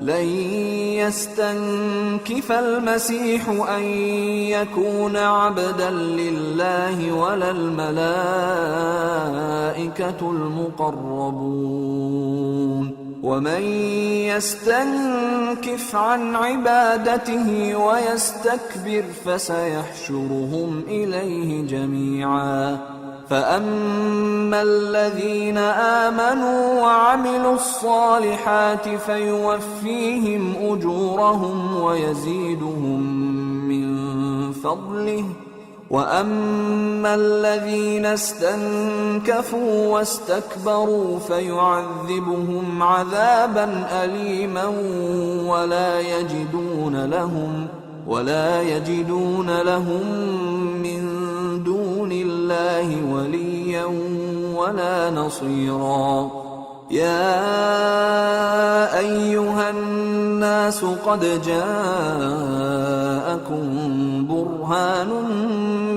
لن يستنكف المسيح أن يكون عبدا لله ولا الملائكة المقربون ومن يستنكف عن عبادته ويستكبر فسيحشرهم إليه جميعا فأما الذين آمنوا وعملوا الصالحات فيوفيهم أجورهم ويزيدهم من فضله وأما الذين استنكفوا واستكبروا فيعذبهم عذابا أليما ولا يجدون لهم من دون الله وليا ولا نصيرا يا أيها الناس قد جاءكم برهان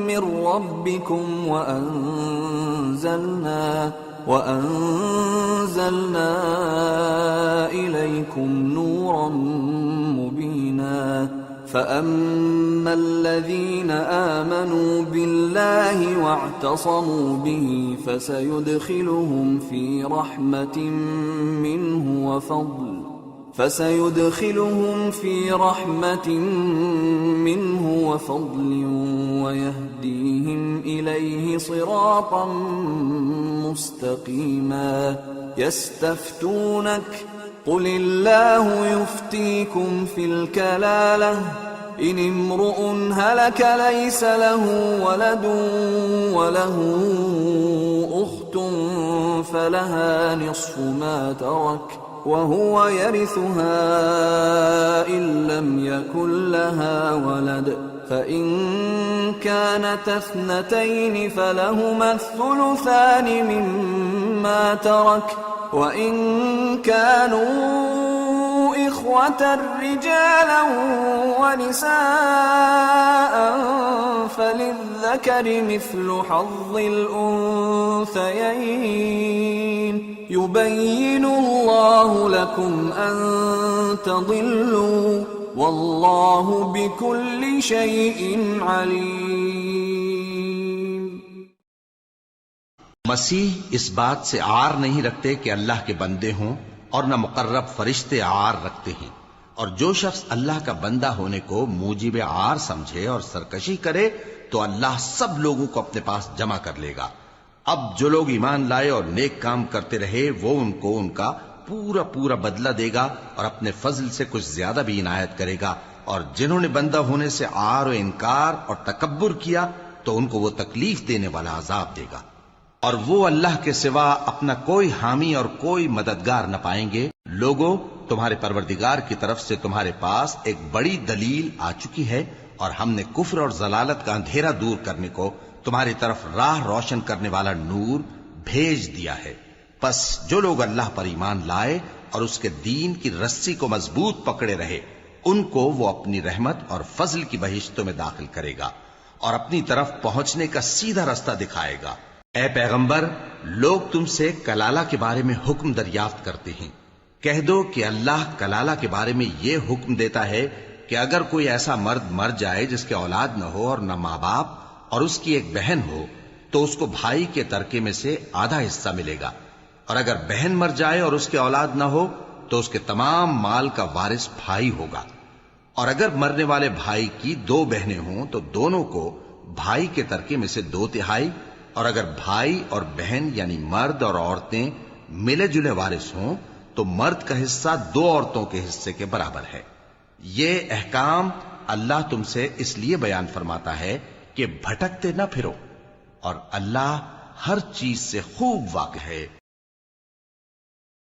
من ربكم وأنزلنا إليكم نورا مبينا فأما الذين آمنوا بالله واعتصموا به فسيدخلهم في رحمة منه وفضل ويهديهم إليه صراطا مستقيما يستفتونك قل الله يفتيكم في الكلالة إن امرؤ هلك ليس له ولد وله أخت فلها نصف ما ترك وهو يرثها إن لم يكن لها ولد فإن كانت اثنتين فلهما الثلثان مما ترك وإن كانوا إخوة رجالا ونساء فللذكر مثل حظ الأنثيين يبين الله لكم أن تضلوا والله بكل شيء عليم. مسیح اس بات سے عار نہیں رکھتے کہ اللہ کے بندے ہوں اور نہ مقرب فرشتے عار رکھتے ہیں، اور جو شخص اللہ کا بندہ ہونے کو موجب عار سمجھے اور سرکشی کرے تو اللہ سب لوگوں کو اپنے پاس جمع کر لے گا. اب جو لوگ ایمان لائے اور نیک کام کرتے رہے وہ ان کو ان کا پورا پورا بدلہ دے گا اور اپنے فضل سے کچھ زیادہ بھی عنایت کرے گا، اور جنہوں نے بندہ ہونے سے عار و انکار اور تکبر کیا تو ان کو وہ تکلیف دینے والا عذاب دے گا. اور وہ اللہ کے سوا اپنا کوئی حامی اور کوئی مددگار نہ پائیں گے. لوگوں، تمہارے پروردگار کی طرف سے تمہارے پاس ایک بڑی دلیل آ چکی ہے، اور ہم نے کفر اور ضلالت کا اندھیرا دور کرنے کو تمہاری طرف راہ روشن کرنے والا نور بھیج دیا ہے. پس جو لوگ اللہ پر ایمان لائے اور اس کے دین کی رسی کو مضبوط پکڑے رہے ان کو وہ اپنی رحمت اور فضل کی بہشتوں میں داخل کرے گا اور اپنی طرف پہنچنے کا سیدھا راستہ دکھائے گا. اے پیغمبر، لوگ تم سے کلالہ کے بارے میں حکم دریافت کرتے ہیں. کہہ دو کہ اللہ کلالہ کے بارے میں یہ حکم دیتا ہے کہ اگر کوئی ایسا مرد مر جائے جس کے اولاد نہ ہو اور نہ ماں باپ اور اس کی ایک بہن ہو تو اس کو بھائی کے ترکے میں سے آدھا حصہ ملے گا، اور اگر بہن مر جائے اور اس کے اولاد نہ ہو تو اس کے تمام مال کا وارث بھائی ہوگا. اور اگر مرنے والے بھائی کی دو بہنیں ہوں تو دونوں کو بھائی کے ترکے میں سے 2/3، اور اگر بھائی اور بہن یعنی مرد اور عورتیں ملے جلے وارث ہوں تو مرد کا حصہ 2 عورتوں کے حصے کے برابر ہے. یہ احکام اللہ تم سے اس لیے بیان فرماتا ہے کہ بھٹکتے نہ پھرو، اور اللہ ہر چیز سے خوب واقف ہے.